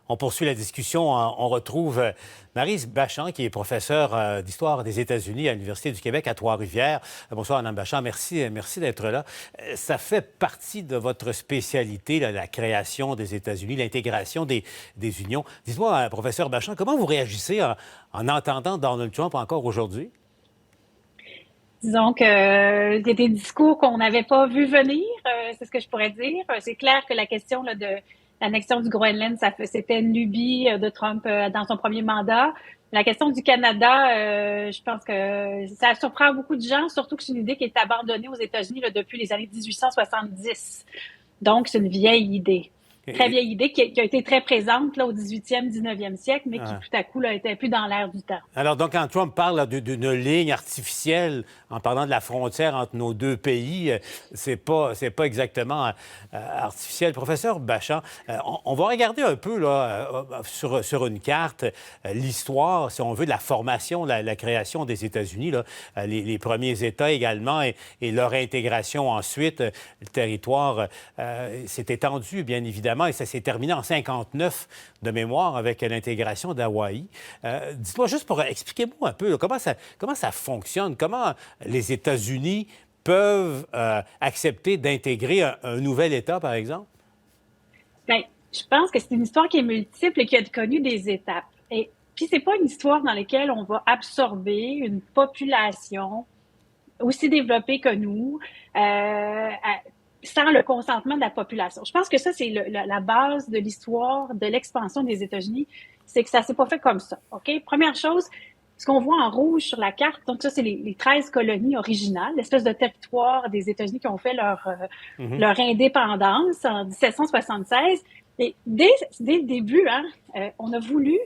On poursuit la discussion. On retrouve Maryse Bachand, qui est professeure d'histoire des États-Unis à l'Université du Québec à Trois-Rivières. Bonsoir, Mme Bachand. Merci d'être là. Ça fait partie de votre spécialité, là, la création des États-Unis, l'intégration des unions. Dites-moi, professeur Bachand, comment vous réagissez en entendant Donald Trump encore aujourd'hui? Disons que il y a des discours qu'on n'avait pas vu venir, c'est ce que je pourrais dire. C'est clair que la question là, de l'annexion du Groenland, c'était une lubie de Trump dans son premier mandat. La question du Canada, je pense que ça surprend beaucoup de gens, surtout que c'est une idée qui est abandonnée aux États-Unis là, depuis les années 1870. Donc, c'est une vieille idée. Très vieille idée qui a été très présente là, au 18e, 19e siècle, mais qui tout à coup là, était plus dans l'air du temps. Alors, donc, quand Trump parle là, d'une ligne artificielle en parlant de la frontière entre nos deux pays, c'est pas exactement artificiel. Professeur Bachand, on va regarder un peu là, sur une carte l'histoire, si on veut, de la formation, la création des États-Unis, là, les premiers États également et leur intégration ensuite. Le territoire s'est étendu, bien évidemment, et ça s'est terminé en 59 de mémoire avec l'intégration d'Hawaï. Dites-moi juste expliquez-moi un peu là, comment ça fonctionne, comment les États-Unis peuvent accepter d'intégrer un nouvel État, par exemple? Bien, je pense que c'est une histoire qui est multiple et qui a connu des étapes. Et puis, c'est pas une histoire dans laquelle on va absorber une population aussi développée que nous, sans le consentement de la population. Je pense que ça, c'est la base de l'histoire de l'expansion des États-Unis, c'est que ça s'est pas fait comme ça. OK? Première chose, ce qu'on voit en rouge sur la carte, donc ça, c'est les 13 colonies originales, l'espèce de territoire des États-Unis qui ont fait leur indépendance en 1776. Et dès le début, on a voulu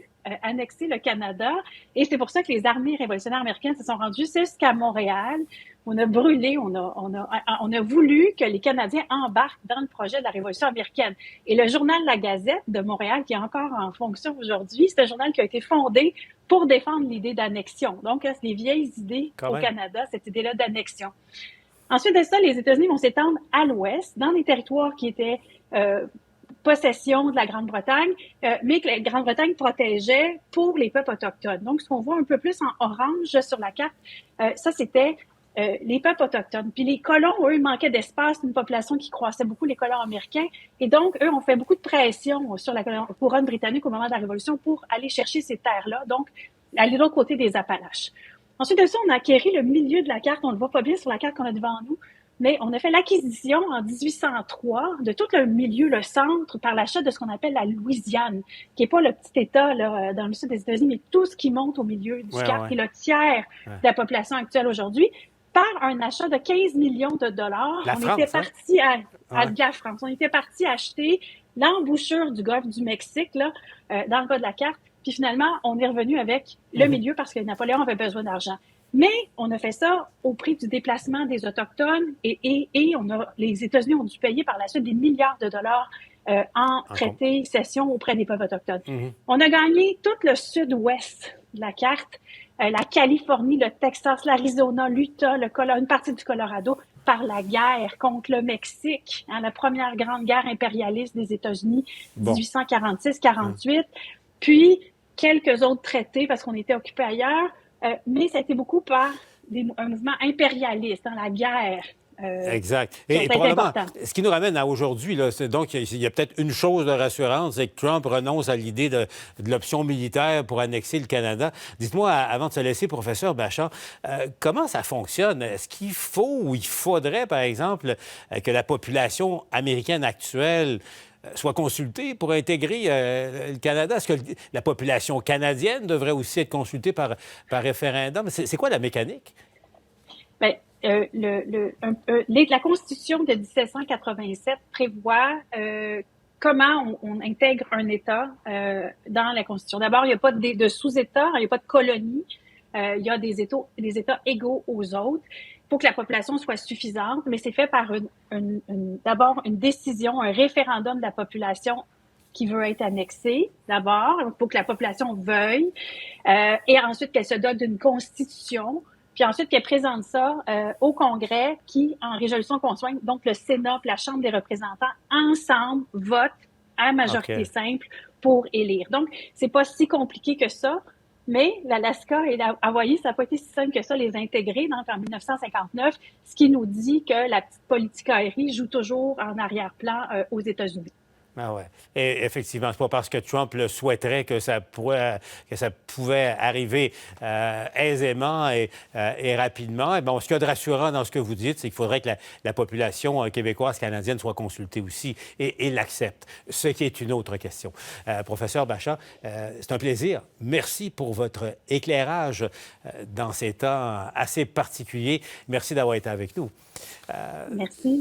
annexer le Canada, et c'est pour ça que les armées révolutionnaires américaines se sont rendues jusqu'à Montréal. On a brûlé, on a voulu que les Canadiens embarquent dans le projet de la Révolution américaine. Et le journal La Gazette de Montréal, qui est encore en fonction aujourd'hui, c'est un journal qui a été fondé pour défendre l'idée d'annexion. Donc, c'est des vieilles idées au Canada, cette idée-là d'annexion. Ensuite de ça, les États-Unis vont s'étendre à l'ouest, dans des territoires qui étaient possession de la Grande-Bretagne, mais que la Grande-Bretagne protégeait pour les peuples autochtones. Donc, ce qu'on voit un peu plus en orange sur la carte, ça, c'était les peuples autochtones. Puis les colons, eux, manquaient d'espace, une population qui croissait beaucoup, les colons américains. Et donc, eux, ont fait beaucoup de pression sur la couronne britannique au moment de la Révolution pour aller chercher ces terres-là, donc aller de l'autre côté des Appalaches. Ensuite de ça, on a acquéri le milieu de la carte. On ne le voit pas bien sur la carte qu'on a devant nous, mais on a fait l'acquisition en 1803 de tout le milieu, le centre, par l'achat de ce qu'on appelle la Louisiane, qui n'est pas le petit État là, dans le sud des États-Unis, mais tout ce qui monte au milieu du carte, qui est le tiers de la population actuelle aujourd'hui, par un achat de 15 millions de dollars. On était parti de la France. On était parti acheter l'embouchure du golfe du Mexique, là, dans le cas de la carte. Puis finalement, on est revenu avec le milieu parce que Napoléon avait besoin d'argent. Mais on a fait ça au prix du déplacement des Autochtones et les États-Unis ont dû payer par la suite des milliards de dollars en traités, cessions auprès des peuples autochtones. On a gagné tout le sud-ouest de la carte, la Californie, le Texas, l'Arizona, l'Utah, une partie du Colorado, par la guerre contre le Mexique, la première grande guerre impérialiste des États-Unis, 1846-48, puis quelques autres traités parce qu'on était occupés ailleurs, mais ça a été beaucoup par un mouvement impérialiste, la guerre. Exact. Et probablement, ce qui nous ramène à aujourd'hui, donc, il y a peut-être une chose de rassurante, c'est que Trump renonce à l'idée de l'option militaire pour annexer le Canada. Dites-moi, avant de se laisser, professeur Bachand, comment ça fonctionne? Est-ce qu'il faut ou il faudrait, par exemple, que la population américaine actuelle soit consultée pour intégrer le Canada? Est-ce que la population canadienne devrait aussi être consultée par référendum? C'est quoi la mécanique? Bien, la Constitution de 1787 prévoit comment on intègre un État dans la Constitution. D'abord, il n'y a pas de sous-États, il n'y a pas de colonies. Il y a des États égaux aux autres pour que la population soit suffisante, mais c'est fait par d'abord une décision, un référendum de la population qui veut être annexée, d'abord, pour que la population veuille, et ensuite qu'elle se dote d'une constitution, puis ensuite qu'elle présente ça au Congrès qui, en résolution conjointe, donc le Sénat et la Chambre des représentants, ensemble, votent à majorité simple pour élire. Donc, c'est pas si compliqué que ça. Mais l'Alaska et la Hawaï, ça n'a pas été si simple que ça, les intégrer. Donc, en 1959, ce qui nous dit que la petite politique aérienne joue toujours en arrière-plan aux États-Unis. Ah ouais. Et effectivement, c'est pas parce que Trump le souhaiterait que que ça pouvait arriver aisément et rapidement. Et bon, ce qu'il y a de rassurant dans ce que vous dites, c'est qu'il faudrait que la population québécoise, canadienne soit consultée aussi et l'accepte, ce qui est une autre question. Professeur Bachan, c'est un plaisir. Merci pour votre éclairage dans ces temps assez particuliers. Merci d'avoir été avec nous. Merci.